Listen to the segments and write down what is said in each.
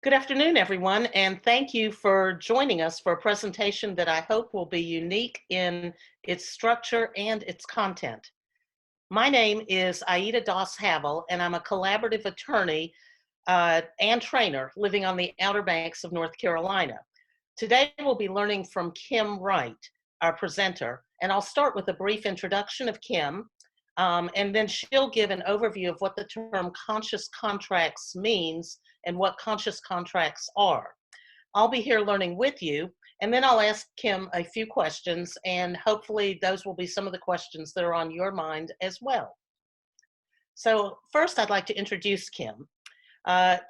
Good afternoon, everyone, and thank you for joining us for a presentation that I hope will be unique in its structure and its content. My name is Alia Doss Havel, and I'm a collaborative attorney and trainer living on the Outer Banks of North Carolina. Today, we'll be learning from Kim Wright, our presenter, and I'll start with a brief introduction of Kim, and then she'll give an overview of what the term conscious contracts means and what conscious contracts are. I'll be here learning with you, and then I'll ask Kim a few questions, and hopefully those will be some of the questions that are on your mind as well. So first, I'd like to introduce Kim.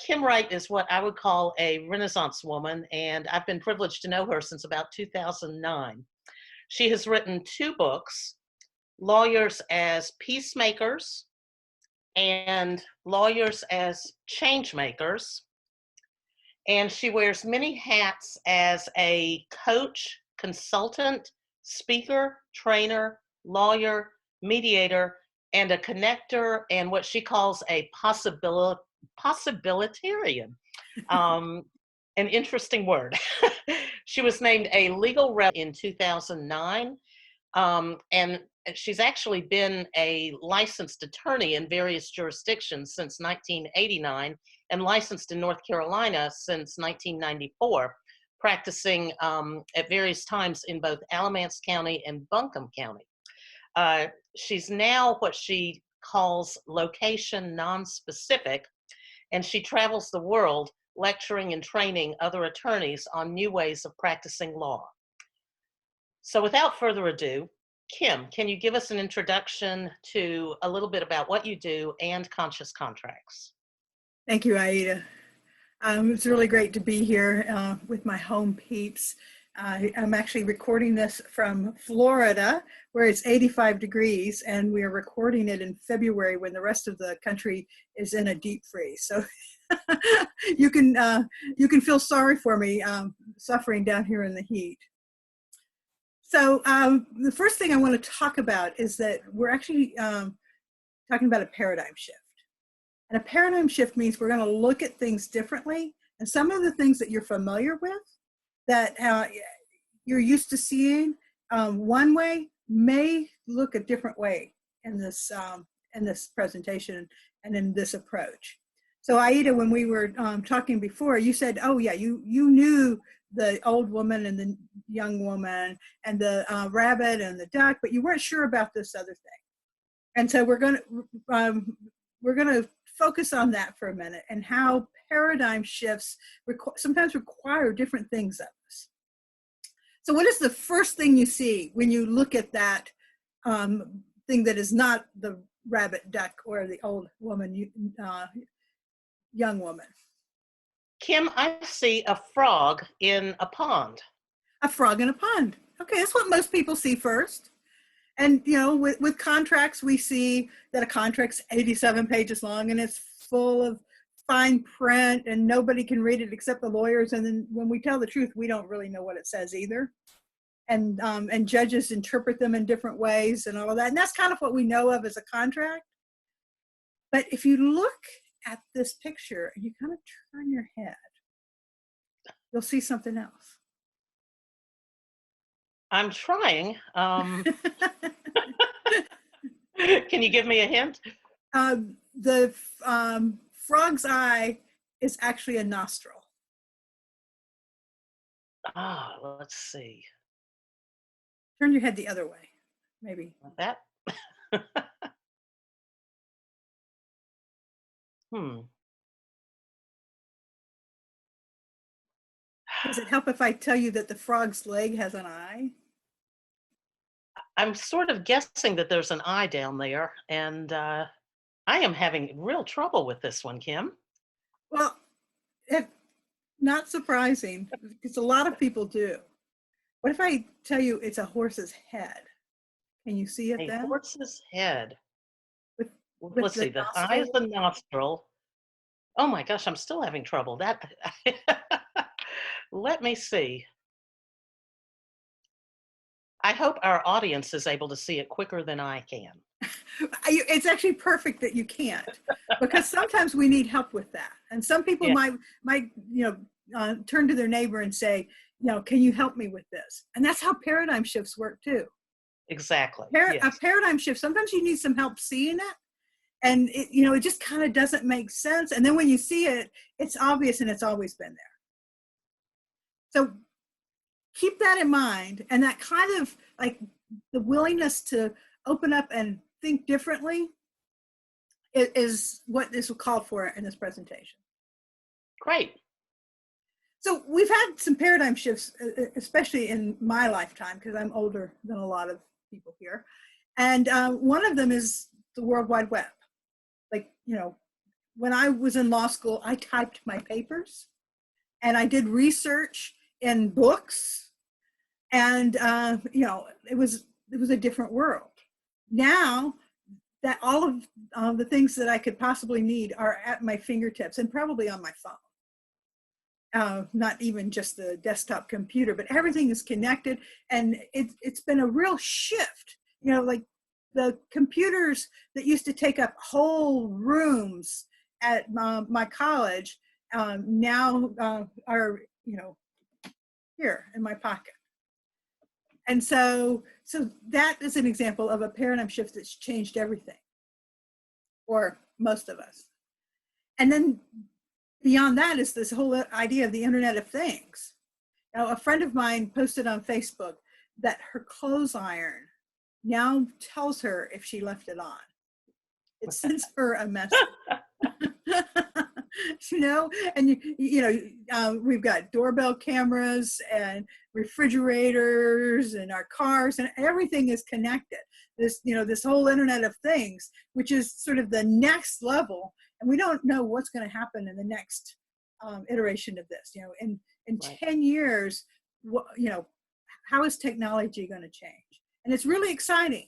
Kim Wright is what I would call a Renaissance woman, and I've been privileged to know her since about 2009. She has written 2 books, Lawyers as Peacemakers and Lawyers as Changemakers. And she wears many hats as a coach, consultant, speaker, trainer, lawyer, mediator, and a connector, and what she calls a possibilitarian. An interesting word. She was named a legal rep in 2009, and she's actually been a licensed attorney in various jurisdictions since 1989 and licensed in North Carolina since 1994, practicing at various times in both Alamance County and Buncombe County. She's now what she calls location non-specific, and she travels the world lecturing and training other attorneys on new ways of practicing law. So without further ado, Kim, can you give us an introduction to a little bit about what you do and conscious contracts? Thank you, Aida. It's really great to be here with my home peeps. I'm actually recording this from Florida, where it's 85 degrees, and we are recording it in February when the rest of the country is in a deep freeze. So you can feel sorry for me suffering down here in the heat. So the first thing I want to talk about is that we're actually talking about a paradigm shift. And a paradigm shift means we're going to look at things differently. And some of the things that you're familiar with, that you're used to seeing one way, may look a different way in this presentation and in this approach. So Aida, when we were talking before, you said, oh yeah, you knew the old woman and the young woman and the rabbit and the duck, but you weren't sure about this other thing. And so we're going to focus on that for a minute and how paradigm shifts sometimes require different things of us. So what is the first thing you see when you look at that thing that is not the rabbit, duck, or the old woman, young woman? Kim, I see a frog in a pond. A frog in a pond. Okay, that's what most people see first. And, you know, with contracts, we see that a contract's 87 pages long and it's full of fine print and nobody can read it except the lawyers. And then when we tell the truth, we don't really know what it says either. And judges interpret them in different ways and all of that. And that's kind of what we know of as a contract. But if you look at this picture and you kind of turn your head, you'll see something else. I'm trying. Can you give me a hint? The frog's eye is actually a nostril. Let's see. Turn your head the other way, maybe. Like that? Does it help if I tell you that the frog's leg has an eye? I'm sort of guessing that there's an eye down there, and I am having real trouble with this one, Kim. Well, not surprising, because a lot of people do. What if I tell you it's a horse's head? Can you see it then? A horse's head. With Let's see, the eye is the nostril. Oh my gosh, I'm still having trouble. Let me see. I hope our audience is able to see it quicker than I can. It's actually perfect that you can't, because sometimes we need help with that. And some people Yeah, might turn to their neighbor and say, can you help me with this? And that's how paradigm shifts work too. exactly. A Yes. paradigm shift, sometimes you need some help seeing it, and it just kind of doesn't make sense. And then when you see it, it's obvious, and it's always been there. So keep that in mind, and that kind of like the willingness to open up and think differently is what is called for in this presentation. Great. So we've had some paradigm shifts, especially in my lifetime, because I'm older than a lot of people here. And one of them is the World Wide Web. Like, when I was in law school, I typed my papers and I did research in books, and it was a different world. Now that all of the things that I could possibly need are at my fingertips and probably on my phone. Not even just the desktop computer, but everything is connected, and it's been a real shift. Like the computers that used to take up whole rooms at my college now are here in my pocket. And so that is an example of a paradigm shift that's changed everything, or most of us. And then beyond that is this whole idea of the Internet of Things. Now, a friend of mine posted on Facebook that her clothes iron now tells her if she left it on. It sends her a message. And we've got doorbell cameras and refrigerators and our cars, and everything is connected. This whole Internet of Things, which is sort of the next level, and we don't know what's going to happen in the next iteration of this. In Right. 10 years, how is technology going to change? And it's really exciting.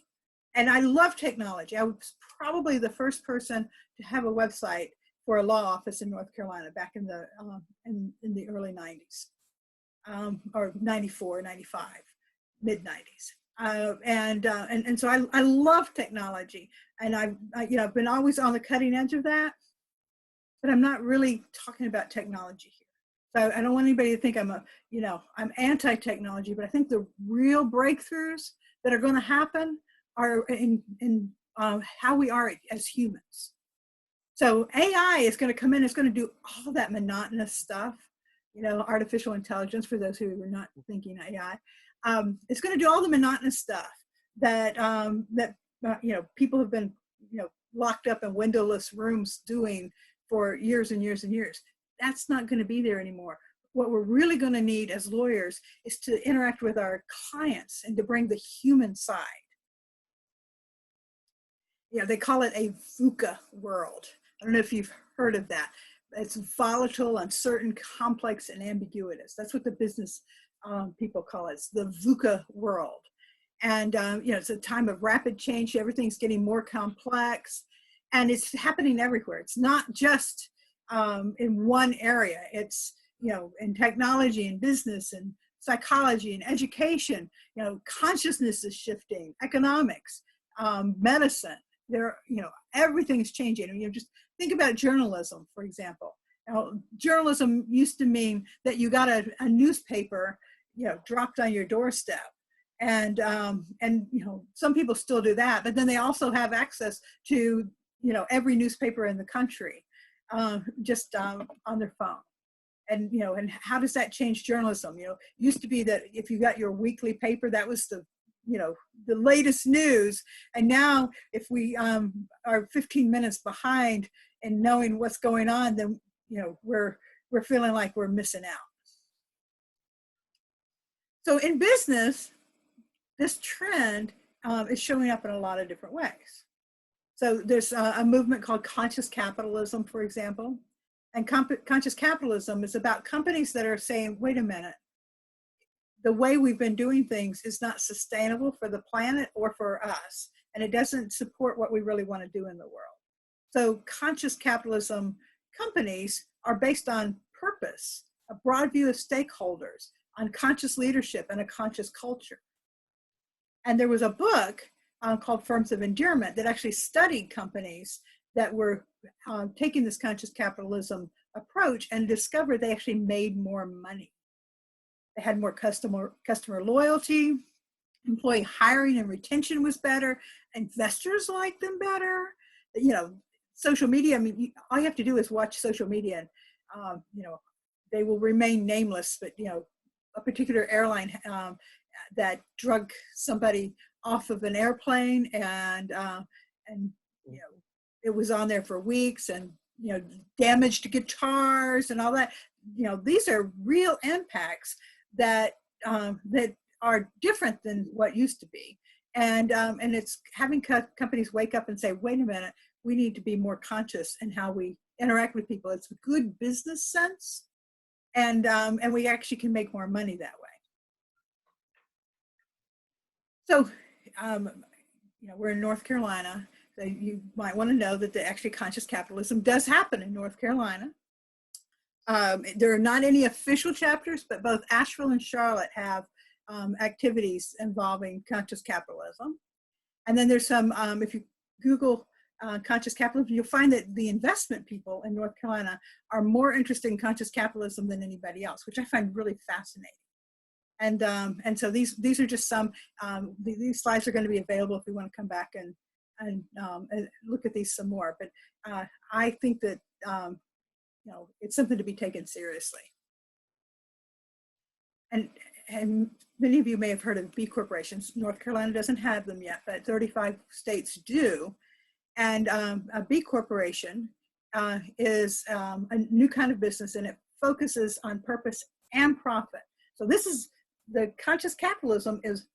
And I love technology. I was probably the first person to have a website for a law office in North Carolina back in the early 90s, or 94, 95, mid 90s. And so I love technology, and I've been always on the cutting edge of that, but I'm not really talking about technology here. So I don't want anybody to think I'm anti-technology, but I think the real breakthroughs that are going to happen are in how we are as humans. So AI is going to come in, it's going to do all that monotonous stuff, artificial intelligence, for those who are not thinking AI. It's going to do all the monotonous stuff that people have been, locked up in windowless rooms doing for years and years and years. That's not going to be there anymore. What we're really going to need as lawyers is to interact with our clients and to bring the human side. They call it a VUCA world. I don't know if you've heard of that. It's volatile, uncertain, complex, and ambiguous. That's what the business people call it. It's the VUCA world. And it's a time of rapid change. Everything's getting more complex, and it's happening everywhere. It's not just in one area. It's in technology and business and psychology and education. Consciousness is shifting. Economics, medicine. Everything's changing. Just think about journalism, for example. Journalism used to mean that you got a newspaper, dropped on your doorstep. And some people still do that, but then they also have access to, every newspaper in the country, just on their phone. And, and how does that change journalism? It used to be that if you got your weekly paper, that was the latest news. And now if we are 15 minutes behind in knowing what's going on, then, we're feeling like we're missing out. So in business, this trend is showing up in a lot of different ways. So there's a movement called conscious capitalism, for example. And conscious capitalism is about companies that are saying, wait a minute, the way we've been doing things is not sustainable for the planet or for us, and it doesn't support what we really want to do in the world. So conscious capitalism companies are based on purpose, a broad view of stakeholders, on conscious leadership and a conscious culture. And there was a book called Firms of Endearment that actually studied companies that were taking this conscious capitalism approach and discovered they actually made more money. They had more customer loyalty, employee hiring and retention was better, investors liked them better. You know, social media, I mean, all you have to do is watch social media and, you know, they will remain nameless, but, you know, a particular airline that drug somebody off of an airplane and you know, it was on there for weeks and, you know, damaged guitars and all that. You know, these are real impacts that that are different than what used to be. And it's having companies wake up and say, wait a minute, we need to be more conscious in how we interact with people. It's good business sense. And we actually can make more money that way. So, you know, we're in North Carolina. So you might want to know that actually conscious capitalism does happen in North Carolina. There are not any official chapters, but both Asheville and Charlotte have activities involving conscious capitalism. And then there's some, if you Google conscious capitalism, you'll find that the investment people in North Carolina are more interested in conscious capitalism than anybody else, which I find really fascinating. And so these are just some, these slides are going to be available if you want to come back and look at these some more. But I think that, you know, it's something to be taken seriously. And many of you may have heard of B corporations. North Carolina doesn't have them yet, but 35 states do. And a B corporation is a new kind of business, and it focuses on purpose and profit. So this is the conscious capitalism is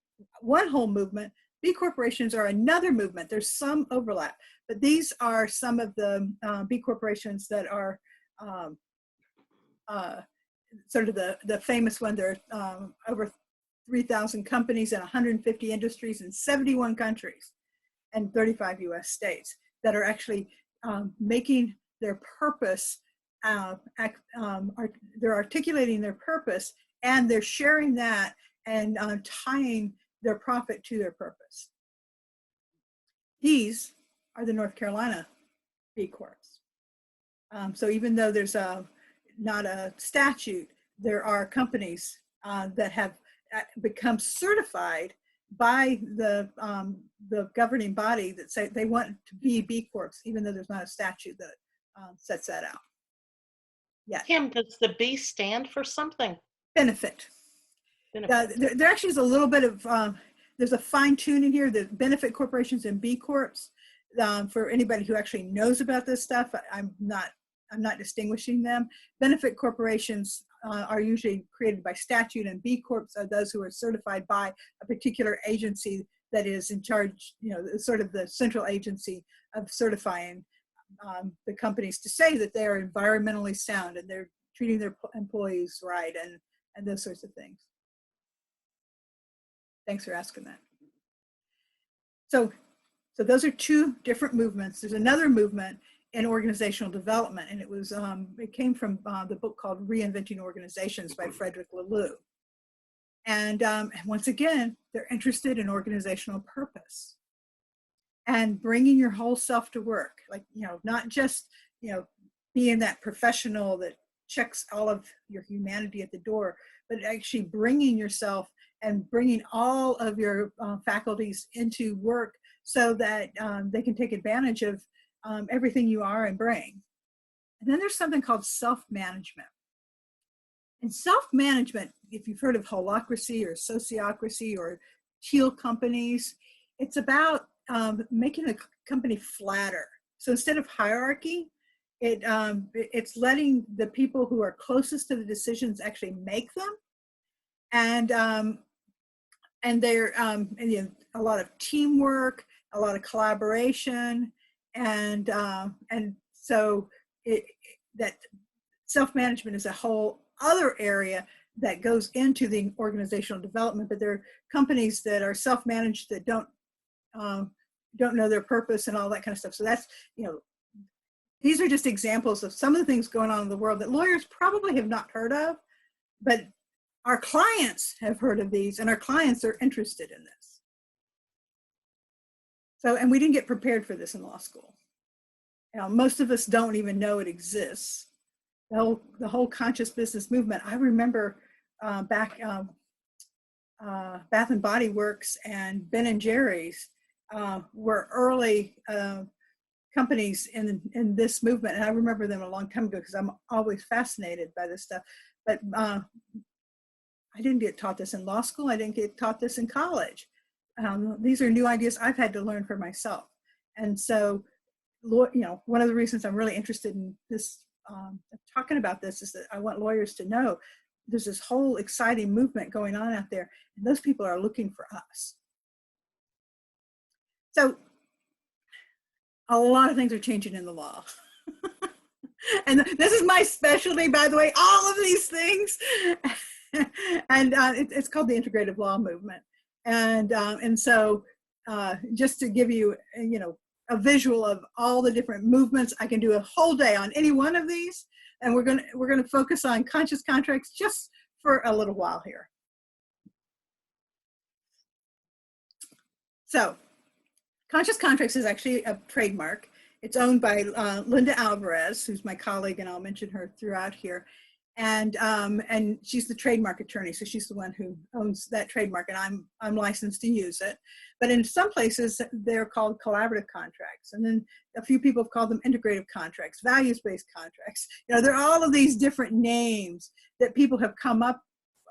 one whole movement. B corporations are another movement. There's some overlap, but these are some of the B corporations that are sort of the famous one. There are over 3,000 companies in 150 industries in 71 countries and 35 US states that are actually making their purpose, they're articulating their purpose, and they're sharing that and tying their profit to their purpose. These are the North Carolina B Corps. So even though there's not a statute, there are companies that have become certified by the governing body that say they want to be B Corps, even though there's not a statute that sets that out. Yeah. Kim, does the B stand for something? Benefit. There actually is a little bit of, there's a fine tuning here, the benefit corporations and B Corps. For anybody who actually knows about this stuff, I'm not distinguishing them. Benefit corporations are usually created by statute, and B Corps are those who are certified by a particular agency that is in charge, you know, sort of the central agency of certifying the companies to say that they are environmentally sound and they're treating their employees right and those sorts of things. Thanks for asking that. So those are two different movements. There's another movement in organizational development, and it came from the book called Reinventing Organizations by Frederick Laloux. And once again, they're interested in organizational purpose and bringing your whole self to work. Like, you know, not just, you know, being that professional that checks all of your humanity at the door, but actually bringing yourself and bringing all of your faculties into work so that they can take advantage of everything you are and bring. And then there's something called self-management. And self-management, if you've heard of holacracy or sociocracy or teal companies, it's about making a company flatter. So instead of hierarchy, it's letting the people who are closest to the decisions actually make them. And they're you know, a lot of teamwork, a lot of collaboration, and so that self-management is a whole other area that goes into the organizational development. But there are companies that are self-managed that don't know their purpose and all that kind of stuff. So that's, you know, these are just examples of some of the things going on in the world that lawyers probably have not heard of, but our clients have heard of these, and our clients are interested in this. So, and we didn't get prepared for this in law school. Most of us don't even know it exists. The whole conscious business movement. I remember back Bath and Body Works and Ben and Jerry's were early companies in this movement, and I remember them a long time ago because I'm always fascinated by this stuff. But I didn't get taught this in law school. I didn't get taught this in college. These are new ideas I've had to learn for myself. And so, one of the reasons I'm really interested in this, talking about this, is that I want lawyers to know there's this whole exciting movement going on out there, and those people are looking for us. So a lot of things are changing in the law. And this is my specialty, by the way, all of these things. And it's called the Integrative Law Movement. And so just to give you, a visual of all the different movements, I can do a whole day on any one of these. And we're gonna focus on conscious contracts just for a little while here. So, conscious contracts is actually a trademark. It's owned by Linda Alvarez, who's my colleague, and I'll mention her throughout here. And she's the trademark attorney, so she's the one who owns that trademark, and I'm licensed to use it. But in some places, they're called collaborative contracts, and then a few people have called them integrative contracts, values-based contracts. There are all of these different names that people have come up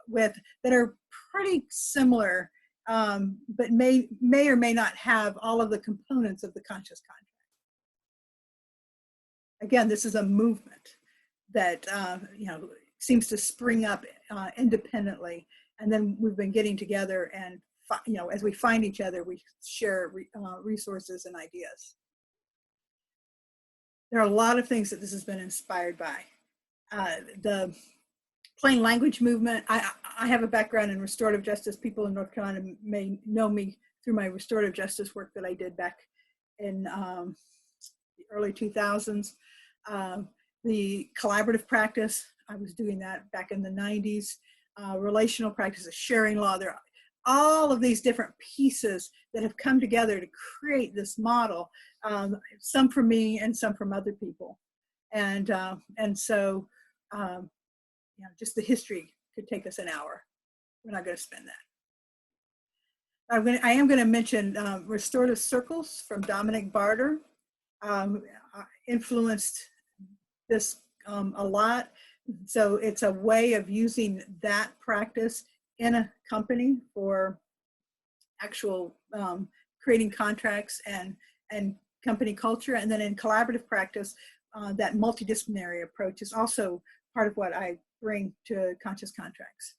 with that are pretty similar, but may or may not have all of the components of the conscious contract. Again, this is a movement that seems to spring up independently, and then we've been getting together, and as we find each other, we share resources and ideas. There are a lot of things that this has been inspired by. The plain language movement. I have a background in restorative justice. People in North Carolina may know me through my restorative justice work that I did back in the early 2000s. The collaborative practice, I was doing that back in the 90s. Relational practices, sharing law, there are all of these different pieces that have come together to create this model, some from me and some from other people. And so, just the history could take us an hour. We're not going to spend that. I am going to mention restorative circles from Dominic Barter. Influenced this a lot. So it's a way of using that practice in a company for actual creating contracts and company culture. And then in collaborative practice, that multidisciplinary approach is also part of what I bring to conscious contracts.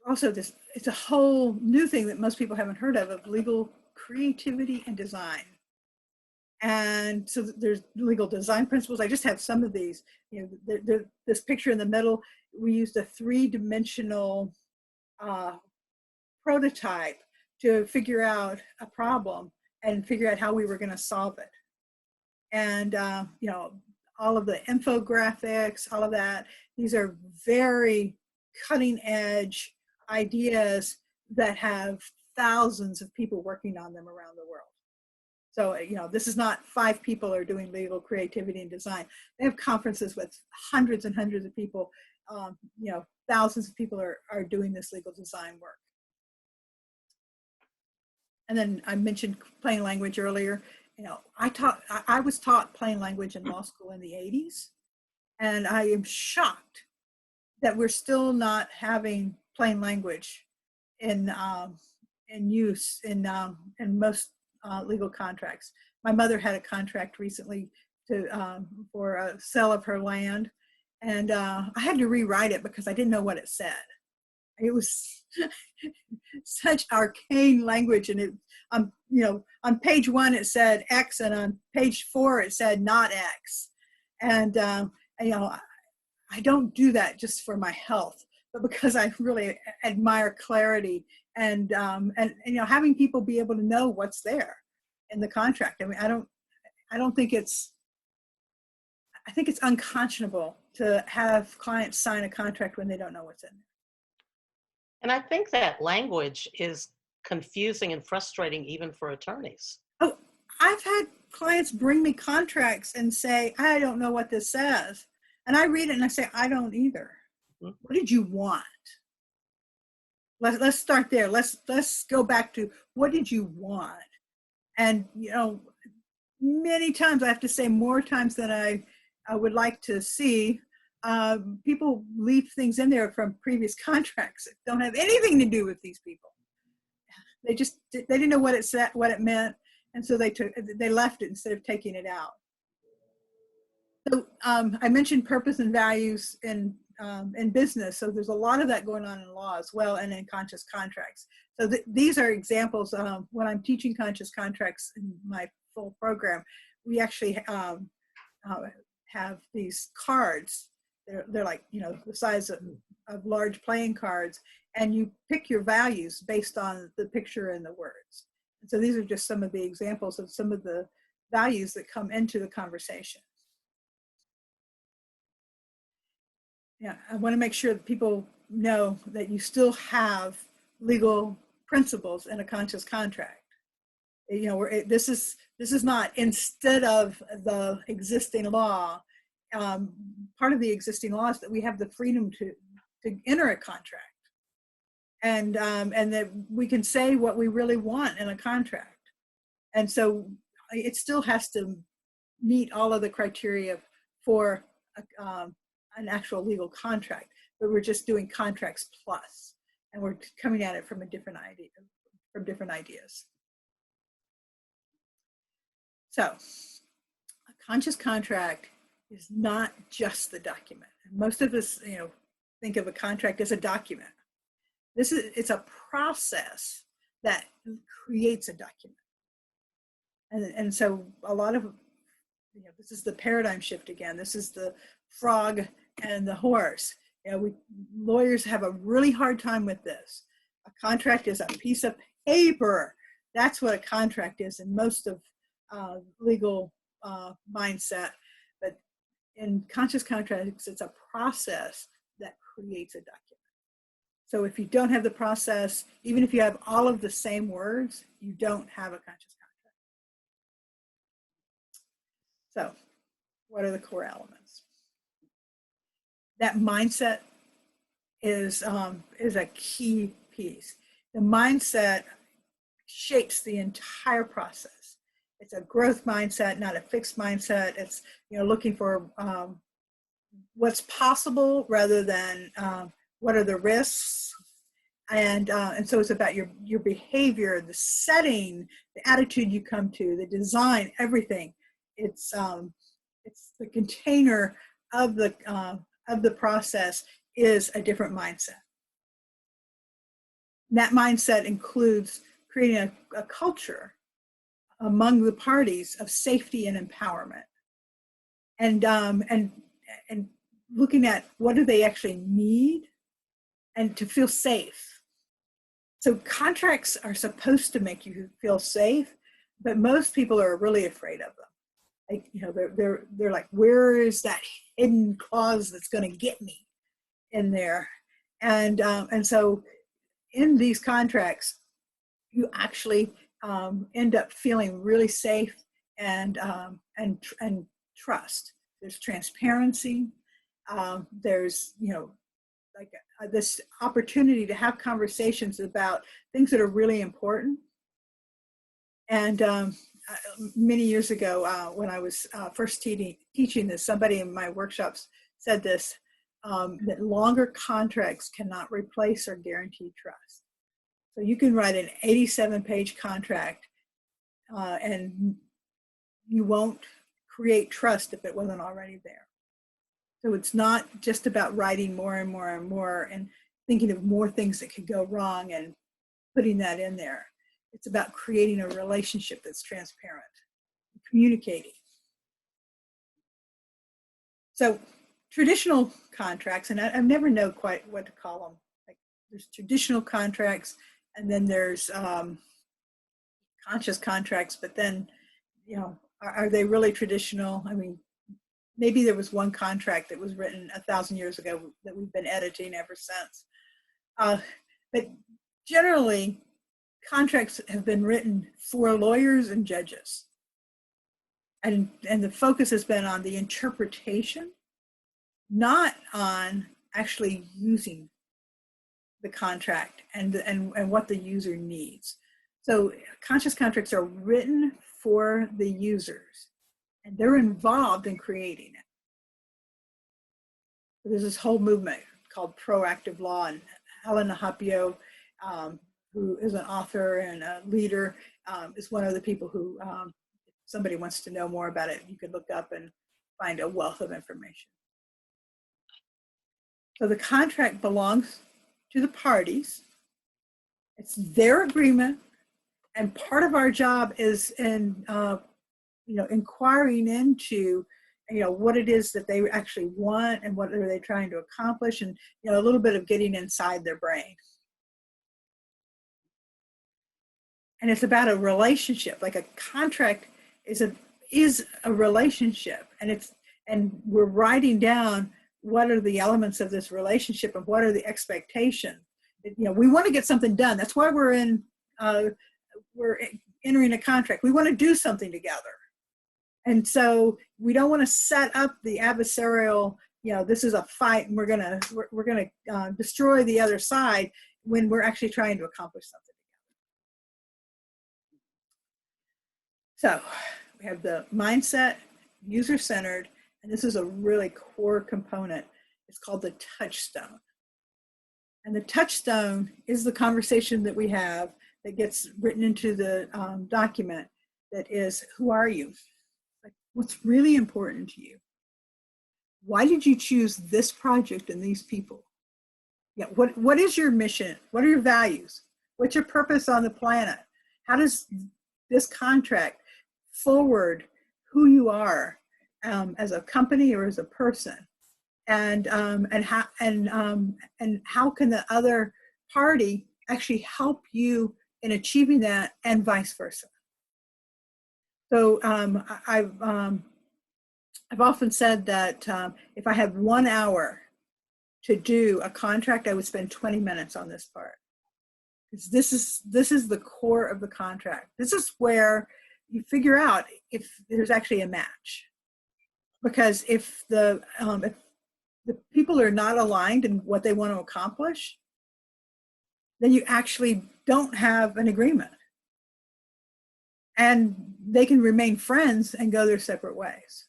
Also, it's a whole new thing that most people haven't heard of legal creativity and design. And so there's legal design principles. I just have some of these. This picture in the middle, we used a 3-dimensional prototype to figure out a problem and figure out how we were going to solve it. And all of the infographics, all of that, these are very cutting edge ideas that have thousands of people working on them around the world. So, this is not 5 people are doing legal creativity and design. They have conferences with hundreds and hundreds of people. Thousands of people are doing this legal design work. And then I mentioned plain language earlier. I was taught plain language in law school in the 80s, and I am shocked that we're still not having plain language in use in most legal contracts. My mother had a contract recently for a sale of her land, and I had to rewrite it because I didn't know what it said. It was such arcane language, and on page 1 it said X, and on page 4 it said not X. And I don't do that just for my health, but because I really admire clarity and having people be able to know what's there in the contract. I mean, I don't think I think it's unconscionable to have clients sign a contract when they don't know what's in there. And I think that language is confusing and frustrating even for attorneys. Oh, I've had clients bring me contracts and say, I don't know what this says. And I read it and I say, I don't either. Mhm. What did you want? Let's start there. Let's go back to what did you want? And, you know, many times, I have to say more times than I would like to see, people leave things in there from previous contracts that don't have anything to do with these people. They didn't know what it said, what it meant, and so they left it instead of taking it out. So I mentioned purpose and values in business. So there's a lot of that going on in law as well, and in conscious contracts. So these are examples. When I'm teaching conscious contracts in my full program, we actually have these cards. They're like, you know, the size of large playing cards, and you pick your values based on the picture and the words. And so these are just some of the examples of some of the values that come into the conversation. Yeah, I want to make sure that people know that you still have legal principles in a conscious contract. You know, this is not instead of the existing law. Part of the existing law is that we have the freedom to enter a contract, and that we can say what we really want in a contract. And so it still has to meet all of the criteria for an actual legal contract, but we're just doing contracts plus, and we're coming at it from different ideas. So a conscious contract is not just the document. Most of us, you know, think of a contract as a document. It's a process that creates a document. And so a lot of, you know, this is the paradigm shift again. This is the frog and the horse. You know, lawyers have a really hard time with this. A contract is a piece of paper. That's what a contract is in most of legal mindset. But in conscious contracts, it's a process that creates a document. So if you don't have the process, even if you have all of the same words, you don't have a conscious contract. So what are the core elements? That mindset is a key piece. The mindset shapes the entire process. It's a growth mindset, not a fixed mindset. It's, you know, looking for what's possible rather than what are the risks. And so it's about your behavior, the setting, the attitude you come to, the design, everything. It's the container of the process is a different mindset. And that mindset includes creating a culture among the parties of safety and empowerment, and looking at what do they actually need and to feel safe. So contracts are supposed to make you feel safe, but most people are really afraid of them. Like, you know, they're like, where is that hidden clause that's going to get me in there? And so in these contracts, you actually end up feeling really safe and trust. There's transparency. There's, you know, like this opportunity to have conversations about things that are really important. And many years ago, when I was first teaching this, somebody in my workshops said this, that longer contracts cannot replace or guarantee trust. So you can write an 87-page contract and you won't create trust if it wasn't already there. So it's not just about writing more and more and more and thinking of more things that could go wrong and putting that in there. It's about creating a relationship that's transparent, communicating. So traditional contracts, and I never know quite what to call them. Like, there's traditional contracts, and then there's conscious contracts, but then, you know, are they really traditional? I mean, maybe there was one contract that was written 1,000 years ago that we've been editing ever since. But generally, contracts have been written for lawyers and judges. And the focus has been on the interpretation, not on actually using the contract and what the user needs. So conscious contracts are written for the users, and they're involved in creating it. So there's this whole movement called proactive law, and Helena Hapio, who is an author and a leader, is one of the people who, if somebody wants to know more about it, you can look up and find a wealth of information. So the contract belongs to the parties. It's their agreement, and part of our job is in inquiring into what it is that they actually want and what are they trying to accomplish, and a little bit of getting inside their brain. And it's about a relationship. Like a contract is a relationship, and we're writing down what are the elements of this relationship and what are the expectations. We want to get something done. That's why we're entering a contract. We want to do something together. And so we don't want to set up the adversarial, this is a fight and we're gonna destroy the other side when we're actually trying to accomplish something together. So we have the mindset, user-centered, and this is a really core component. It's called the touchstone. And the touchstone is the conversation that we have that gets written into the document that is, who are you? Like, what's really important to you? Why did you choose this project and these people? What is your mission? What are your values? What's your purpose on the planet? How does this contract forward who you are as a company or as a person? And how can the other party actually help you in achieving that, and vice versa? So I've often said that if I had 1 hour to do a contract, I would spend 20 minutes on this part, because this is the core of the contract. This is where you figure out if there's actually a match, because if the people are not aligned in what they want to accomplish, then you actually don't have an agreement. And they can remain friends and go their separate ways.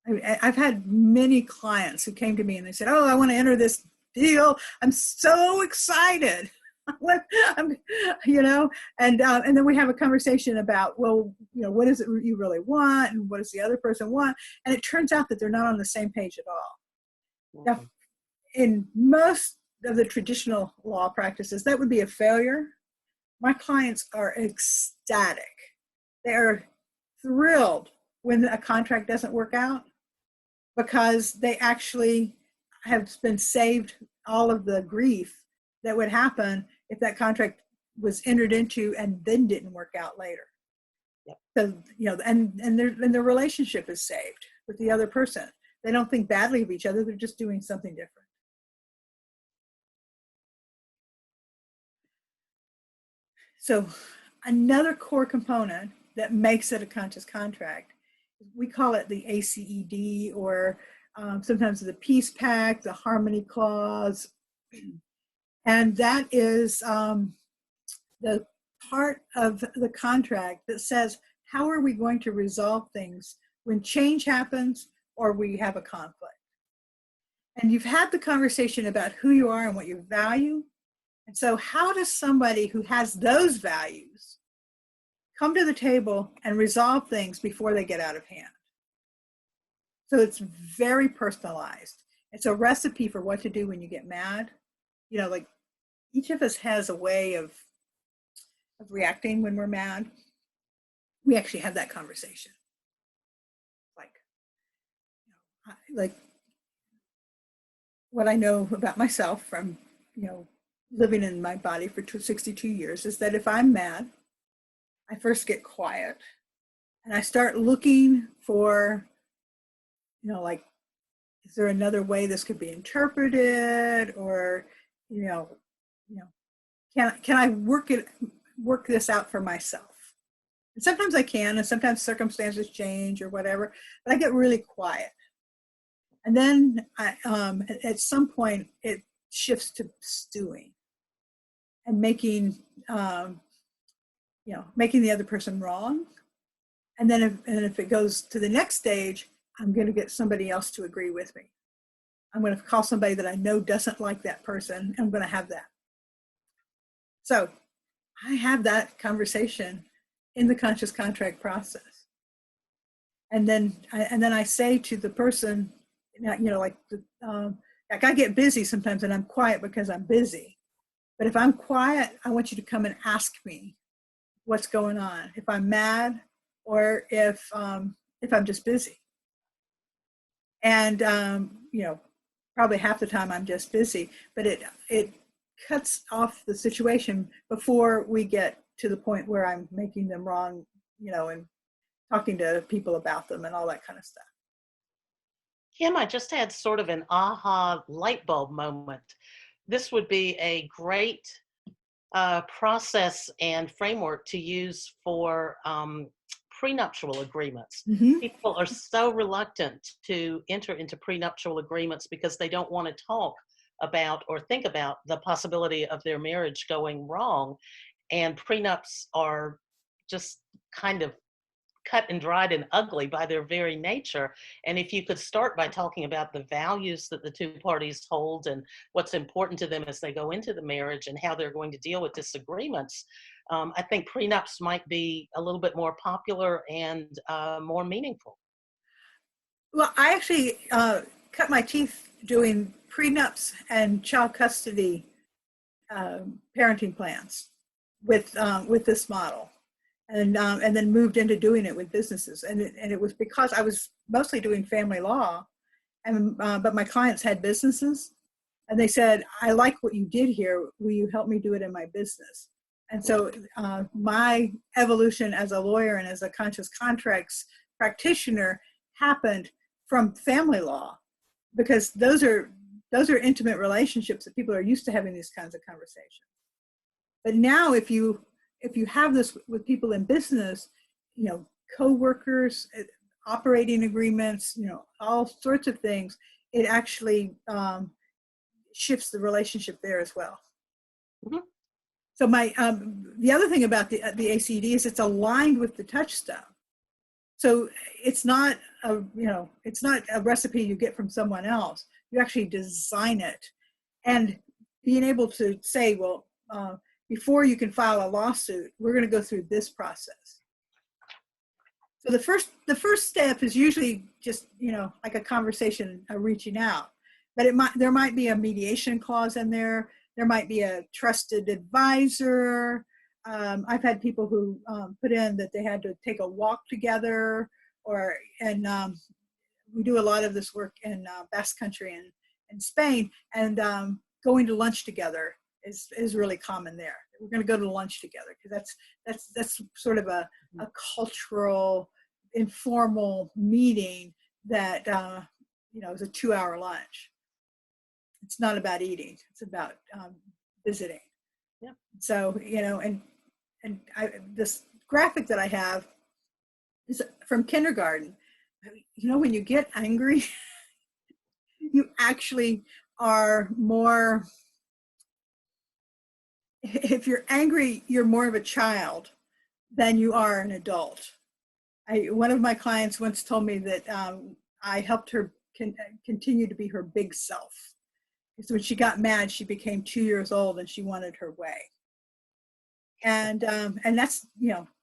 I've had many clients who came to me and they said, oh, I want to enter this deal. I'm so excited. And then we have a conversation about, well, what is it you really want? And what does the other person want? And it turns out that they're not on the same page at all. Now, in most of the traditional law practices, that would be a failure. My clients are ecstatic. They are thrilled when a contract doesn't work out, because they actually have been saved all of the grief that would happen if that contract was entered into and then didn't work out later. Yep. So, and their relationship is saved with the other person. They don't think badly of each other. They're just doing something different. So another core component that makes it a conscious contract, we call it the ACED, or sometimes the Peace Pact, the Harmony Clause. And that is the part of the contract that says, how are we going to resolve things when change happens or we have a conflict? And you've had the conversation about who you are and what you value. And so how does somebody who has those values come to the table and resolve things before they get out of hand? So it's very personalized. It's a recipe for what to do when you get mad. Like each of us has a way of reacting when we're mad. We actually have that conversation. Like what I know about myself from, living in my body for 62 years is that if I'm mad, I first get quiet and I start looking for, is there another way this could be interpreted, or, can I work this out for myself? And sometimes I can, and sometimes circumstances change or whatever, but I get really quiet. And then at some point it shifts to stewing and making making the other person wrong. And then if it goes to the next stage, I'm going to get somebody else to agree with me. I'm going to call somebody that I know doesn't like that person. I'm going to have that. So I have that conversation in the conscious contract process. And then I say to the person, like I get busy sometimes and I'm quiet because I'm busy. But if I'm quiet, I want you to come and ask me what's going on. If I'm mad or if I'm just busy. And, probably half the time I'm just busy, but it cuts off the situation before we get to the point where I'm making them wrong, and talking to people about them and all that kind of stuff. Kim, I just had sort of an aha light bulb moment. This would be a great process and framework to use for prenuptial agreements. Mm-hmm. People are so reluctant to enter into prenuptial agreements because they don't want to talk about or think about the possibility of their marriage going wrong. And prenups are just kind of cut and dried and ugly by their very nature. And if you could start by talking about the values that the two parties hold and what's important to them as they go into the marriage and how they're going to deal with disagreements, I think prenups might be a little bit more popular and more meaningful. Well, I actually cut my teeth doing prenups and child custody parenting plans with this model. And then moved into doing it with businesses. And it was because I was mostly doing family law, and but my clients had businesses, and they said, I like what you did here. Will you help me do it in my business? And so my evolution as a lawyer and as a conscious contracts practitioner happened from family law, because those are intimate relationships that people are used to having these kinds of conversations. But now if you have this with people in business, co-workers, operating agreements, all sorts of things, it actually shifts the relationship there as well. Mm-hmm. So the other thing about the ACD is it's aligned with the touchstone. So it's not it's not a recipe you get from someone else. You actually design it, and being able to say, well, before you can file a lawsuit, we're going to go through this process. So the first step is usually just, like a conversation, reaching out, but there might be a mediation clause in there. There might be a trusted advisor. I've had people who put in that they had to take a walk together, and we do a lot of this work in Basque Country and Spain, and going to lunch together is really common there. We're going to go to lunch together, because that's sort of a cultural, informal meeting that is a 2-hour lunch. It's not about eating; it's about visiting. Yeah. So and this graphic that I have is from kindergarten. When you get angry, you actually are more. If you're angry, you're more of a child than you are an adult. One of my clients once told me that I helped her continue to be her big self. Because when she got mad, she became 2 years old and she wanted her way. And that's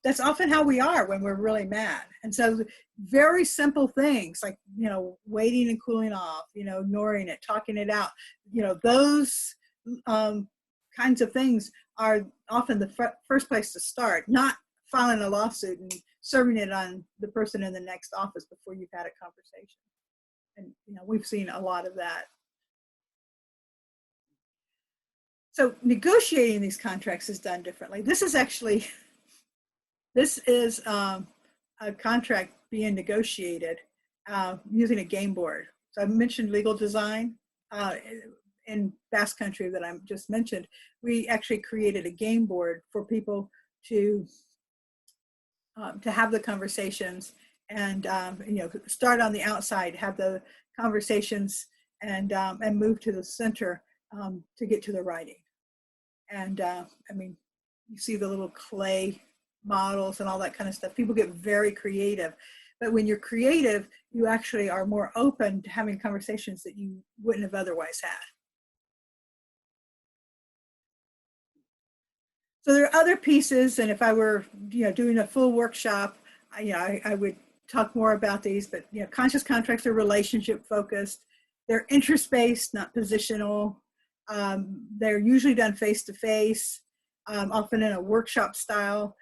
that's often how we are when we're really mad. And so very simple things like waiting and cooling off, ignoring it, talking it out, those kinds of things are often the first place to start, not filing a lawsuit and serving it on the person in the next office before you've had a conversation. And we've seen a lot of that. So negotiating these contracts is done differently. This is a contract being negotiated using a game board. So I mentioned legal design. in Basque Country that I just mentioned, we actually created a game board for people to have the conversations and start on the outside, have the conversations, and move to the center to get to the writing. And I mean, you see the little clay models and all that kind of stuff. People get very creative. But when you're creative, you actually are more open to having conversations that you wouldn't have otherwise had. So there are other pieces, and if I were, doing a full workshop, I would talk more about these. But conscious contracts are relationship focused. They're interest-based, not positional. They're usually done face-to-face, often in a workshop style.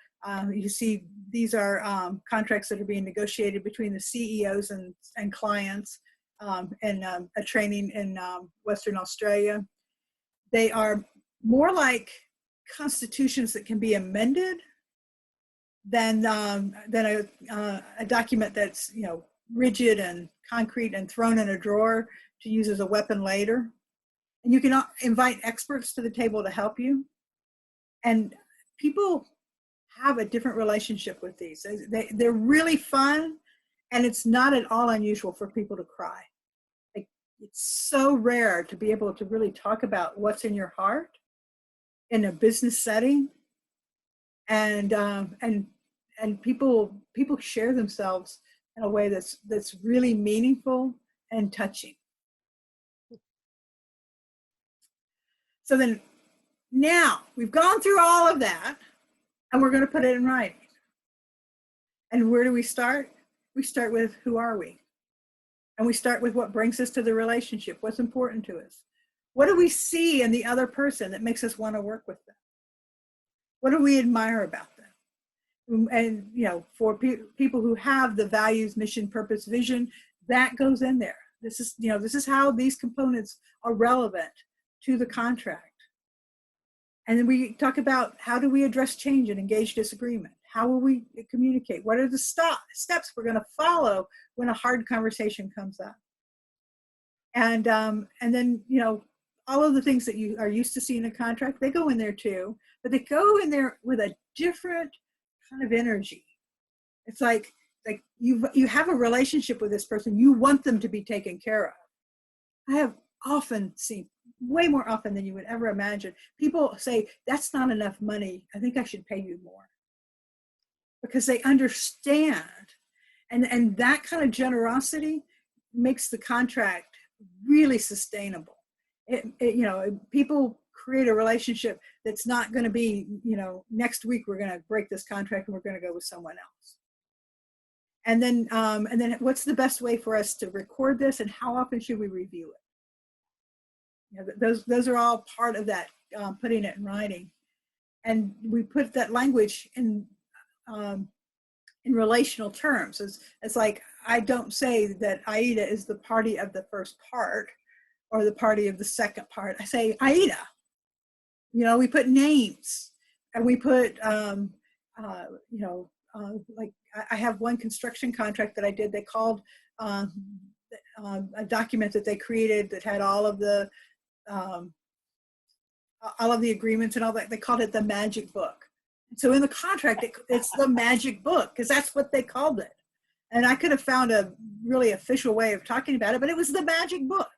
You see, these are contracts that are being negotiated between the CEOs and clients in a training in Western Australia. They are more like constitutions that can be amended than a document that's rigid and concrete and thrown in a drawer to use as a weapon later. And you can invite experts to the table to help you. And people have a different relationship with these. They're really fun, and it's not at all unusual for people to cry. Like, it's so rare to be able to really talk about what's in your heart in a business setting, and people share themselves in a way that's really meaningful and touching. So then, now we've gone through all of that, and we're going to put it in writing. And where do we start? We start with, who are we? And we start with what brings us to the relationship, what's important to us. What do we see in the other person that makes us want to work with them? What do we admire about them? And for people who have the values, mission, purpose, vision, that goes in there. This is how these components are relevant to the contract. And then we talk about, how do we address change and engage disagreement? How will we communicate? What are the steps we're going to follow when a hard conversation comes up? And then, all of the things that you are used to seeing in a contract, they go in there too, but they go in there with a different kind of energy. It's like you have a relationship with this person. You want them to be taken care of. I have often seen, way more often than you would ever imagine, people say, that's not enough money. I think I should pay you more. Because they understand. And that kind of generosity makes the contract really sustainable. People create a relationship that's not going to be, next week we're going to break this contract and we're going to go with someone else. And then what's the best way for us to record this, and how often should we review it? Those are all part of that, putting it in writing. And we put that language in relational terms. It's like, I don't say that Aida is the party of the first part or the party of the second part. I say Aida. We put names, and we put, like I have one construction contract that I did. They called a document that they created that had all of the agreements and all that. They called it the magic book. So in the contract, it's the magic book, because that's what they called it. And I could have found a really official way of talking about it, but it was the magic book.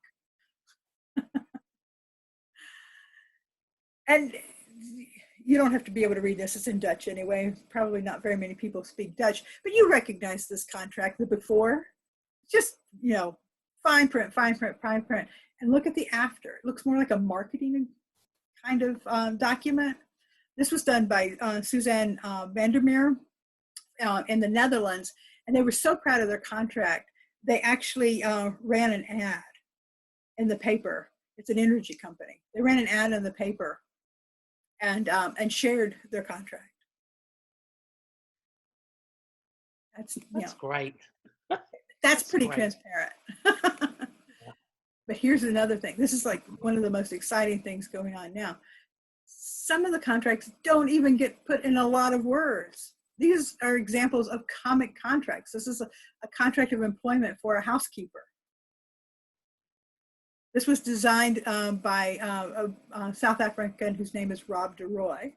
And you don't have to be able to read this. It's in Dutch anyway. Probably not very many people speak Dutch, but you recognize this contract, the before. Just, fine print, fine print, fine print. And look at the after. It looks more like a marketing kind of document. This was done by Suzanne Vandermeer in the Netherlands, and they were so proud of their contract, they actually ran an ad in the paper. It's an energy company. They ran an ad in the paper and shared their contract. That's great. That's pretty great. Transparent. But here's another thing. This is like one of the most exciting things going on now. Some of the contracts don't even get put in a lot of words. These are examples of comic contracts. This is a contract of employment for a housekeeper. This was designed by a South African whose name is Rob DeRoy.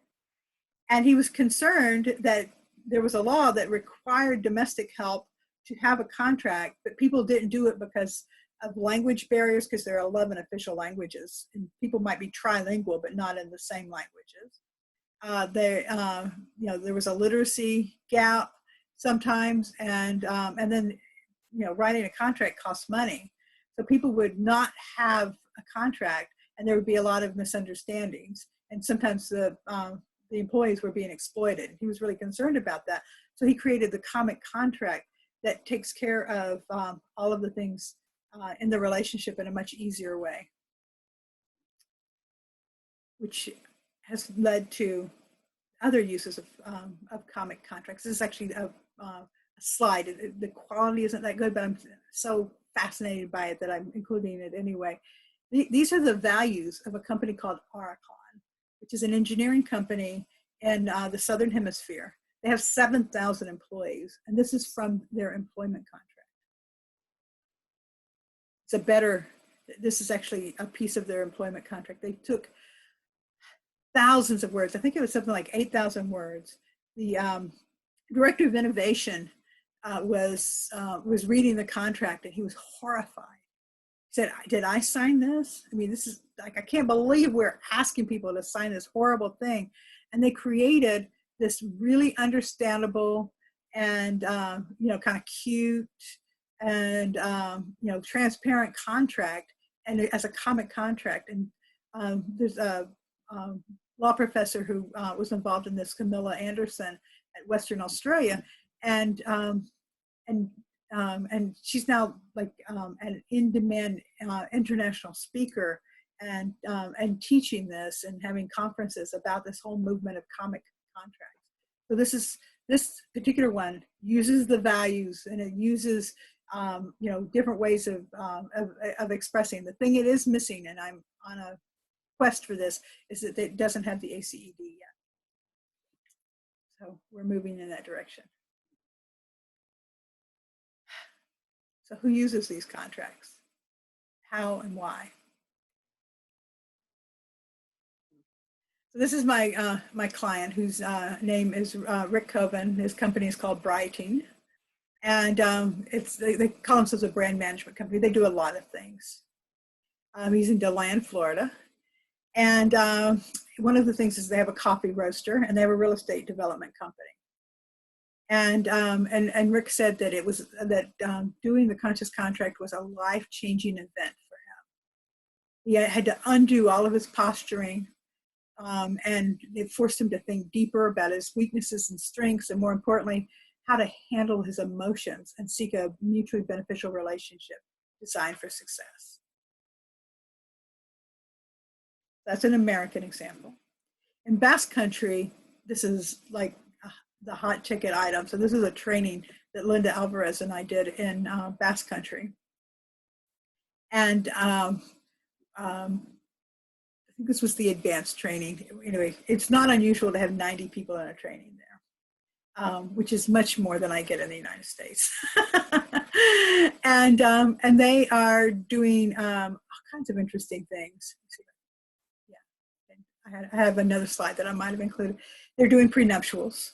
And he was concerned that there was a law that required domestic help to have a contract, but people didn't do it because of language barriers, because there are 11 official languages, and people might be trilingual, but not in the same languages. There was a literacy gap sometimes, and then, writing a contract costs money. So people would not have a contract, and there would be a lot of misunderstandings. And sometimes the employees were being exploited. He was really concerned about that. So he created the comic contract that takes care of all of the things in the relationship in a much easier way, which has led to other uses of comic contracts. This is actually a slide. The quality isn't that good, but I'm so fascinated by it that I'm including it anyway. These are the values of a company called Auricon, which is an engineering company in the Southern Hemisphere. They have 7,000 employees, and this is from their employment contract. This is actually a piece of their employment contract. They took thousands of words. I think it was something like 8,000 words. The director of innovation was reading the contract, and he was horrified. He said, "Did I sign this? I mean, this is like, I can't believe we're asking people to sign this horrible thing." And they created this really understandable and kind of cute and transparent contract, and as a comic contract. And there's a law professor who was involved in this, Camilla Anderson at Western Australia, and she's now like an in-demand international speaker, and teaching this and having conferences about this whole movement of comic contracts. So this particular one uses the values, and it uses different ways of expressing. The thing it is missing, and I'm on a quest for this, is that it doesn't have the ACED yet. So we're moving in that direction. So who uses these contracts? How and why? So this is my my client, whose name is Rick Coven. His company is called Brighting, and they call themselves a brand management company. They do a lot of things. He's in DeLand, Florida, and one of the things is they have a coffee roaster, and they have a real estate development company. And Rick said that it was doing the conscious contract was a life-changing event for him. He had to undo all of his posturing, and it forced him to think deeper about his weaknesses and strengths, and more importantly, how to handle his emotions and seek a mutually beneficial relationship designed for success. That's an American example. In Basque Country, this is like the hot ticket item. So this is a training that Linda Alvarez and I did in Basque Country. And I think this was the advanced training. Anyway, it's not unusual to have 90 people in a training there, which is much more than I get in the United States. And they are doing all kinds of interesting things. Yeah, I have another slide that I might have included. They're doing prenuptials.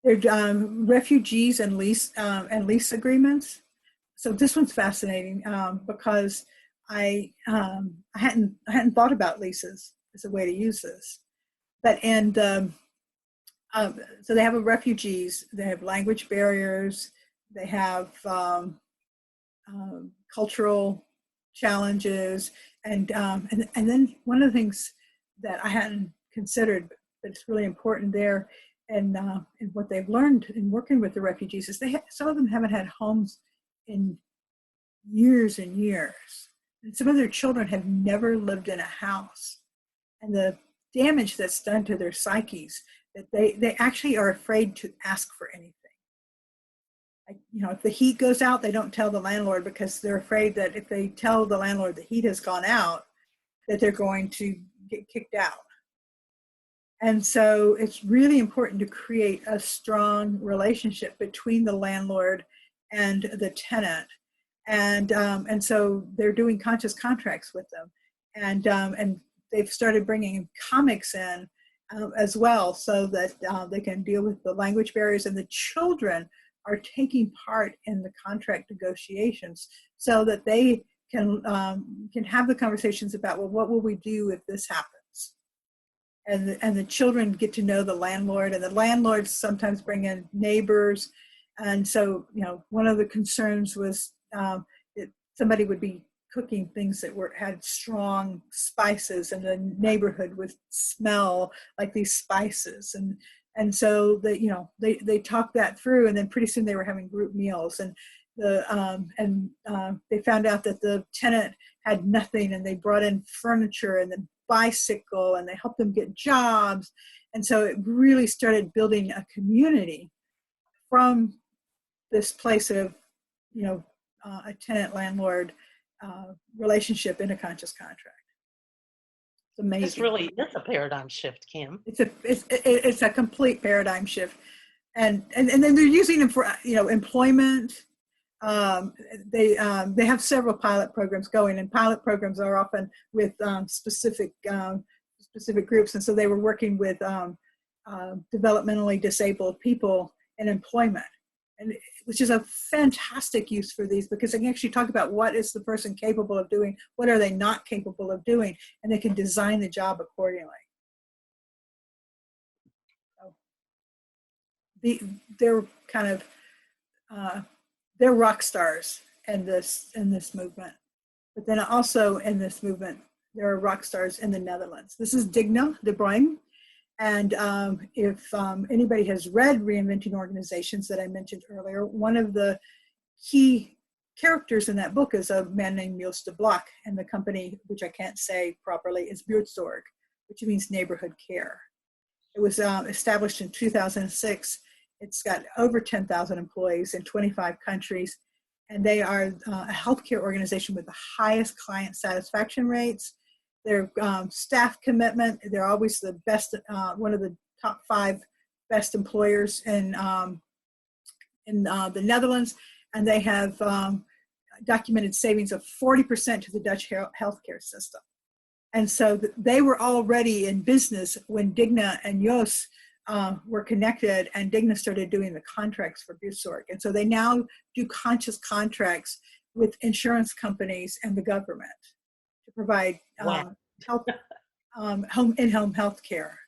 They're refugees and lease agreements. So this one's fascinating because I hadn't thought about leases as a way to use this. But so they have refugees. They have language barriers. They have cultural challenges, and then one of the things that I hadn't considered, but it's really important there. And what they've learned in working with the refugees is some of them haven't had homes in years and years. And some of their children have never lived in a house. And the damage that's done to their psyches, that they actually are afraid to ask for anything. Like, if the heat goes out, they don't tell the landlord because they're afraid that if they tell the landlord the heat has gone out, that they're going to get kicked out. And so it's really important to create a strong relationship between the landlord and the tenant, And so they're doing conscious contracts with them, and they've started bringing comics in as well, so that they can deal with the language barriers, and the children are taking part in the contract negotiations so that they can have the conversations about, well, what will we do if this happens? And the children get to know the landlord, and the landlords sometimes bring in neighbors. And so, one of the concerns was that somebody would be cooking things that had strong spices, and the neighborhood would smell like these spices. And so they talked that through, and then pretty soon they were having group meals, and they found out that the tenant had nothing, and they brought in furniture and the bicycle, and they helped them get jobs. And so it really started building a community from this place of a tenant landlord relationship in a conscious contract. It's amazing. This really is a paradigm shift, Kim. It's a complete paradigm shift, and then they're using them for employment. They have several pilot programs going, and pilot programs are often with specific groups. And so they were working with developmentally disabled people in employment, and which is a fantastic use for these, because they can actually talk about what is the person capable of doing, what are they not capable of doing, and they can design the job accordingly. So they're kind of they're rock stars in this movement. But then also in this movement, there are rock stars in the Netherlands. This is Digna de Bruijn. And if anybody has read Reinventing Organizations that I mentioned earlier, one of the key characters in that book is a man named Niels de Blok, and the company, which I can't say properly, is Buurtzorg, which means neighborhood care. It was established in 2006. It's got over 10,000 employees in 25 countries, and they are a healthcare organization with the highest client satisfaction rates. Their staff commitment, they're always the best, one of the top 5 best employers in the Netherlands, and they have documented savings of 40% to the Dutch healthcare system. And so they were already in business when Digna and Jos were connected, and Digna started doing the contracts for Buurtzorg. And so they now do conscious contracts with insurance companies and the government to provide in-home health care.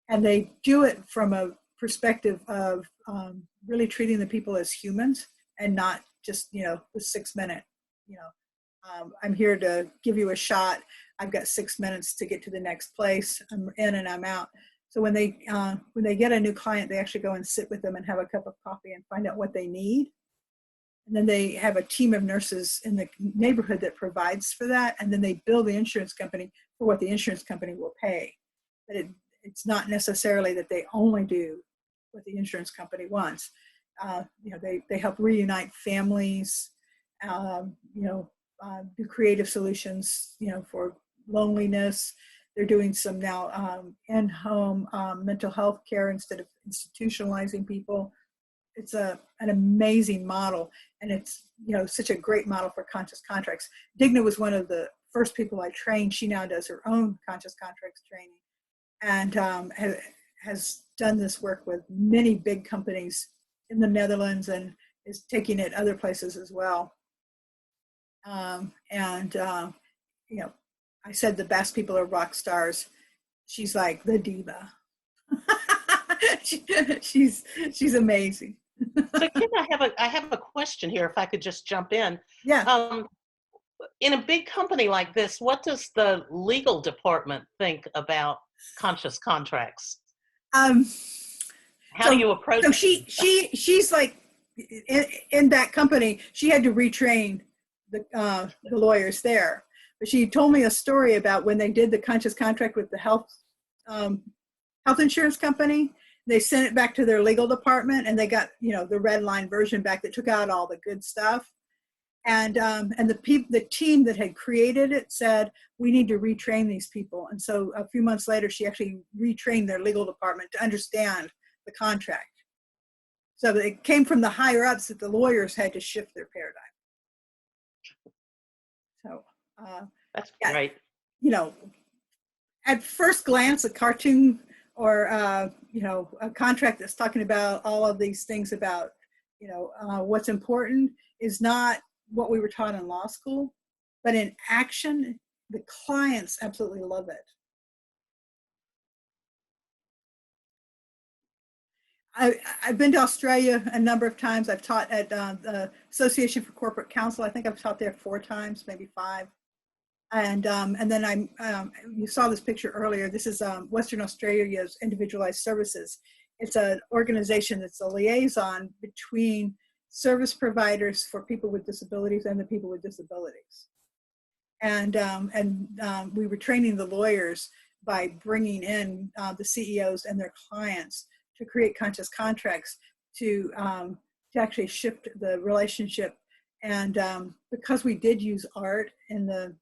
And they do it from a perspective of really treating the people as humans, and not just, the 6-minute, I'm here to give you a shot. I've got 6 minutes to get to the next place. I'm in and I'm out. So when they get a new client, they actually go and sit with them and have a cup of coffee and find out what they need. And then they have a team of nurses in the neighborhood that provides for that. And then they bill the insurance company for what the insurance company will pay. But it's not necessarily that they only do what the insurance company wants. They help reunite families, do creative solutions, for loneliness. They're doing some now in-home mental health care instead of institutionalizing people. It's an amazing model, and it's such a great model for conscious contracts. Digna was one of the first people I trained. She now does her own conscious contracts training, and has done this work with many big companies in the Netherlands, and is taking it other places as well. I said the best people are rock stars. She's like the diva. she's amazing. So Kim, I have a question here, if I could just jump in. Yeah. In a big company like this, what does the legal department think about conscious contracts? How do you approach so it? she's like, in that company, she had to retrain the lawyers there. But she told me a story about when they did the conscious contract with the health insurance company. They sent it back to their legal department, and they got the red line version back that took out all the good stuff. And the team that had created it said, we need to retrain these people. And so a few months later, she actually retrained their legal department to understand the contract. So it came from the higher ups that the lawyers had to shift their paradigm. That's Yeah, great. you know, at first glance, a cartoon or a contract that's talking about all of these things about what's important is not what we were taught in law school, but in action, the clients absolutely love it. I've been to Australia a number of times. I've taught at the Association for Corporate Counsel. I think I've taught there 4 times, maybe 5. And then you saw this picture earlier. This is Western Australia's Individualized Services. It's an organization that's a liaison between service providers for people with disabilities and the people with disabilities. And we were training the lawyers by bringing in the CEOs and their clients to create conscious contracts to actually shift the relationship. And because we did use art in the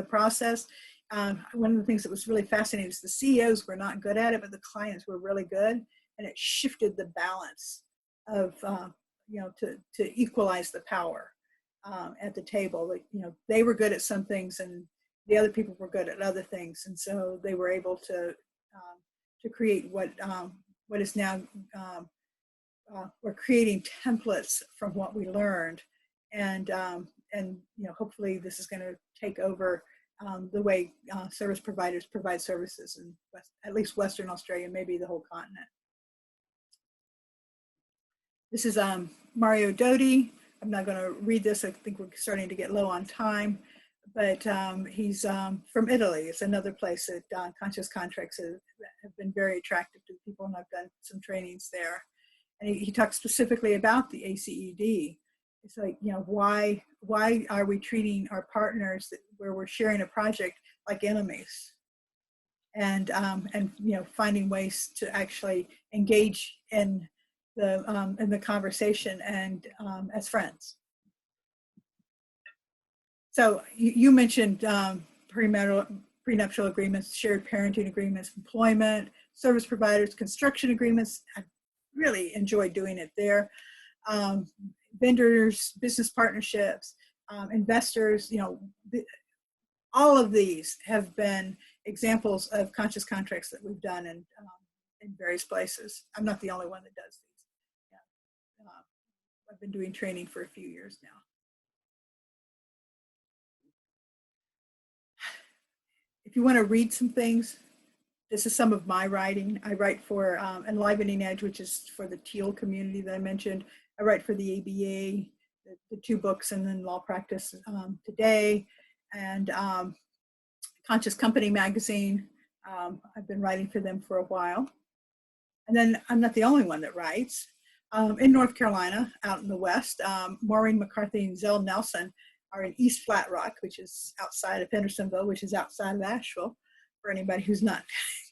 process, one of the things that was really fascinating is the CEOs were not good at it, but the clients were really good, and it shifted the balance of to equalize the power at the table. Like, they were good at some things, and the other people were good at other things, and so they were able to create what is now we're creating templates from what we learned, and hopefully this is going to take over the way service providers provide services in at least Western Australia, maybe the whole continent. This is Mario Dodi. I'm not going to read this. I think we're starting to get low on time, but he's from Italy. It's another place that conscious contracts have been very attractive to people, and I've done some trainings there. And he talks specifically about the ACED. It's like, why are we treating our partners where we're sharing a project like enemies? And finding ways to actually engage in the conversation and as friends. So you mentioned prenuptial agreements, shared parenting agreements, employment, service providers, construction agreements. I really enjoyed doing it there. Vendors, business partnerships, investors, all of these have been examples of conscious contracts that we've done in various places. I'm not the only one that does these. Yeah. I've been doing training for a few years now. If you want to read some things, this is some of my writing. I write for Enlivening Edge, which is for the Teal community that I mentioned. I write for the ABA, the 2 books, and then Law Practice Today, and Conscious Company magazine. I've been writing for them for a while. And then I'm not the only one that writes. In North Carolina, out in the West, Maureen McCarthy and Zell Nelson are in East Flat Rock, which is outside of Hendersonville, which is outside of Asheville, for anybody who's not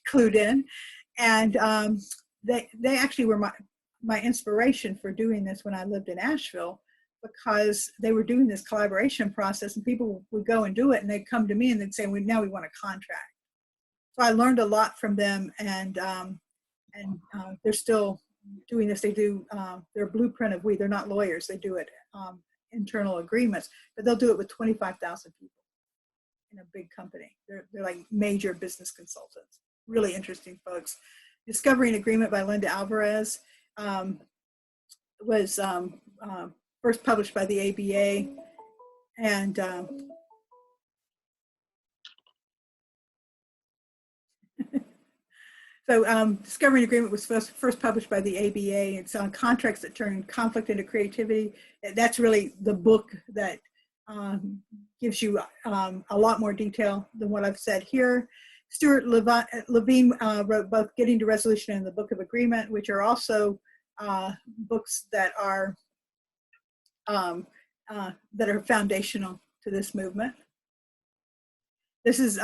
clued in. And they actually were my inspiration for doing this when I lived in Asheville, because they were doing this collaboration process, and people would go and do it, and they'd come to me and they'd say, well, now we want a contract. So I learned a lot from them, and they're still doing this. They do their blueprint of they're not lawyers, they do it internal agreements, but they'll do it with 25,000 people in a big company. They're like major business consultants, really interesting folks. Discovering Agreement by Linda Alvarez was first published by the ABA, and so Discovering Agreement was first published by the ABA. It's on contracts that turn conflict into creativity. That's really the book that gives you a lot more detail than what I've said here. Stuart Levine wrote both Getting to Resolution and the Book of Agreement, which are also books that are foundational to this movement. This is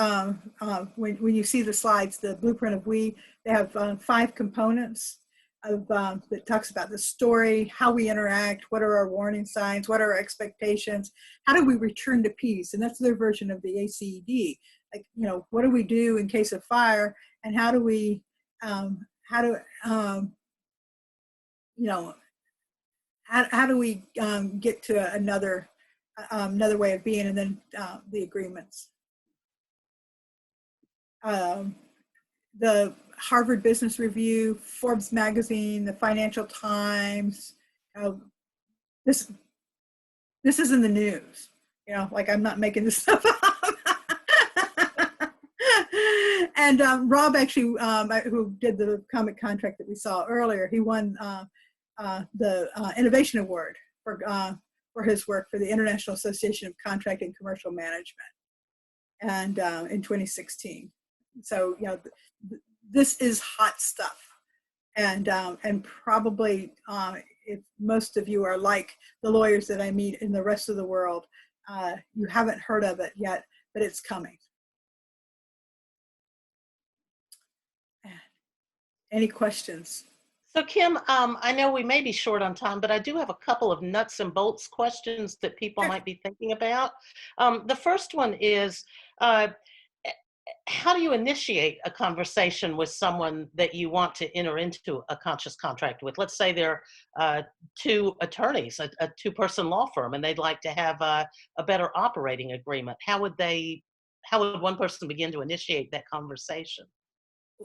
when you see the slides, the blueprint of they have 5 components of that talks about the story, how we interact, what are our warning signs, what are our expectations, how do we return to peace, and that's their version of the ACED. Like, what do we do in case of fire, and how do we get to another another way of being, and then the agreements. The Harvard Business Review, Forbes magazine, the Financial Times. This is in the news. You know, like I'm not making this stuff up. And Rob actually, who did the comic contract that we saw earlier, he won the Innovation Award for his work for the International Association of Contract and Commercial Management, and in 2016. So, you know, this is hot stuff, and probably if most of you are like the lawyers that I meet in the rest of the world, you haven't heard of it yet, but it's coming. Any questions? So Kim, I know we may be short on time, but I do have a couple of nuts and bolts questions that people might be thinking about. The first one is, how do you initiate a conversation with someone that you want to enter into a conscious contract with? Let's say they're two attorneys, a two-person law firm, and they'd like to have a better operating agreement. How would one person begin to initiate that conversation?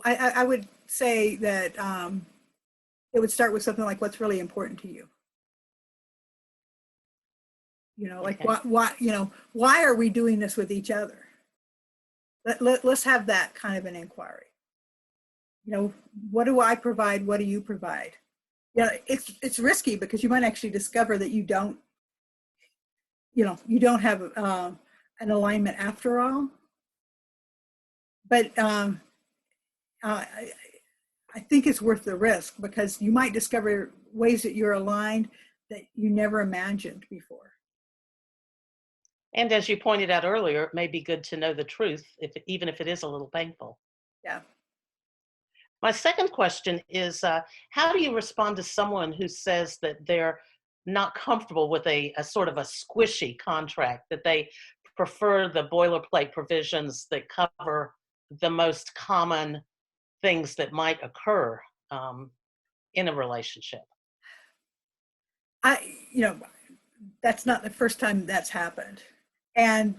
I would say that it would start with something like, what's really important to you? You know, like Okay. why are we doing this with each other? Let's have that kind of an inquiry. You know, what do I provide? What do you provide? Yeah, it's risky because you might actually discover that you don't have an alignment after all. But I think it's worth the risk, because you might discover ways that you're aligned that you never imagined before. And as you pointed out earlier, it may be good to know the truth, even if it is a little painful. Yeah. My second question is, how do you respond to someone who says that they're not comfortable with a sort of a squishy contract, that they prefer the boilerplate provisions that cover the most common things that might occur in a relationship? That's not the first time that's happened. And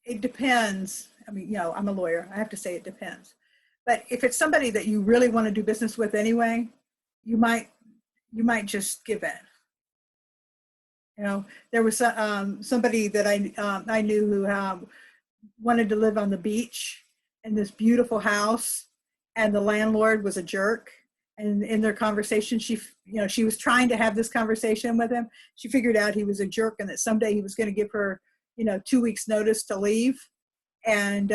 it depends. I mean, I'm a lawyer. I have to say it depends. But if it's somebody that you really want to do business with anyway, you might just give in. You know, there was somebody that I knew who wanted to live on the beach in this beautiful house, and the landlord was a jerk. And in their conversation, she was trying to have this conversation with him. She figured out he was a jerk, and that someday he was going to give her, 2 weeks notice to leave. And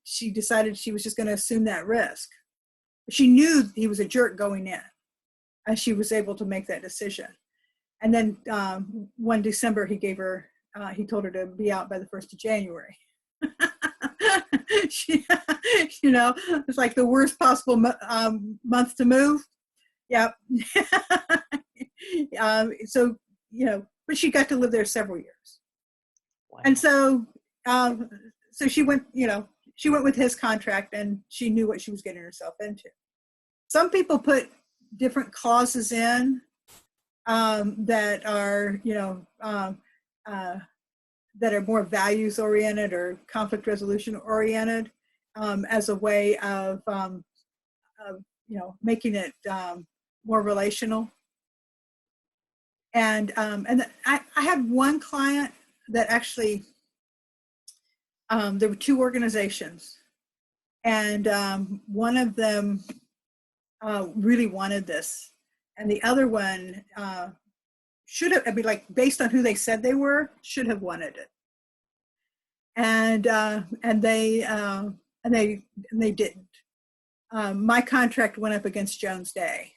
she decided she was just going to assume that risk. She knew he was a jerk going in, and she was able to make that decision. And then one December, he told her to be out by the 1st of January. It's like the worst possible month to move. Yep. But she got to live there several years. Wow. And so she went with his contract, and she knew what she was getting herself into. Some people put different clauses in that are, that are more values oriented or conflict resolution oriented, as a way of making it more relational. And I had one client that actually, there were two organizations, and one of them really wanted this, and the other one should have, based on who they said they were, should have wanted it. And they didn't. My contract went up against Jones Day,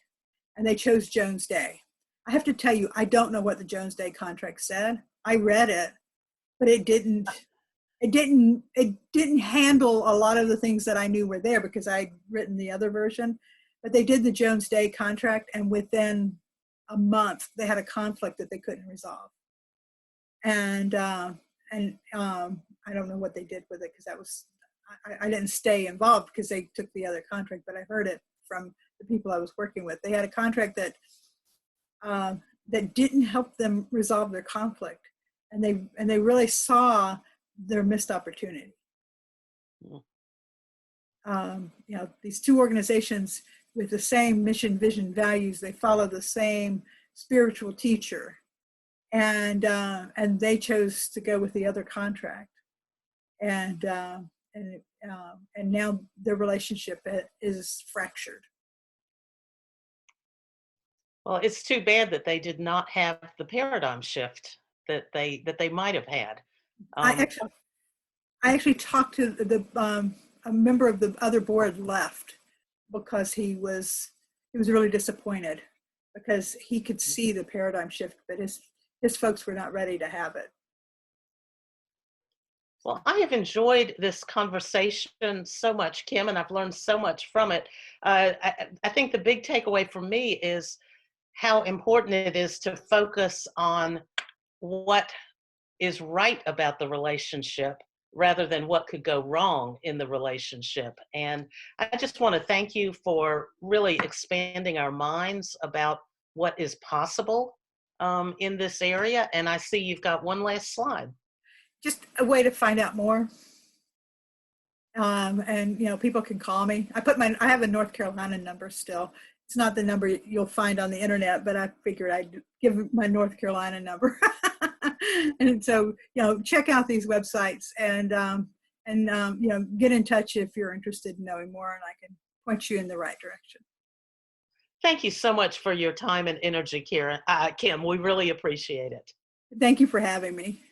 and they chose Jones Day. I have to tell you, I don't know what the Jones Day contract said. I read it, but it didn't handle a lot of the things that I knew were there, because I'd written the other version. But they did the Jones Day contract, and within a month they had a conflict that they couldn't resolve. And I don't know what they did with it, because I didn't stay involved because they took the other contract, but I heard it from the people I was working with. They had a contract that that didn't help them resolve their conflict, and they really saw their missed opportunity. You know, these two organizations with the same mission, vision, values, they follow the same spiritual teacher, and they chose to go with the other contract, and now their relationship is fractured. Well, it's too bad that they did not have the paradigm shift that they might have had. I actually talked to a member of the other board left because he was really disappointed because he could see the paradigm shift, but his folks were not ready to have it. Well, I have enjoyed this conversation so much, Kim, and I've learned so much from it. I think the big takeaway for me is how important it is to focus on what is right about the relationship rather than what could go wrong in the relationship. And I just want to thank you for really expanding our minds about what is possible in this area. And I see you've got one last slide. Just a way to find out more. And you know, people can call me. I have a North Carolina number still. It's not the number you'll find on the internet, but I figured I'd give my North Carolina number. And so, you know, check out these websites and you know, get in touch if you're interested in knowing more, and I can point you in the right direction. Thank you so much for your time and energy, Kim. We really appreciate it. Thank you for having me.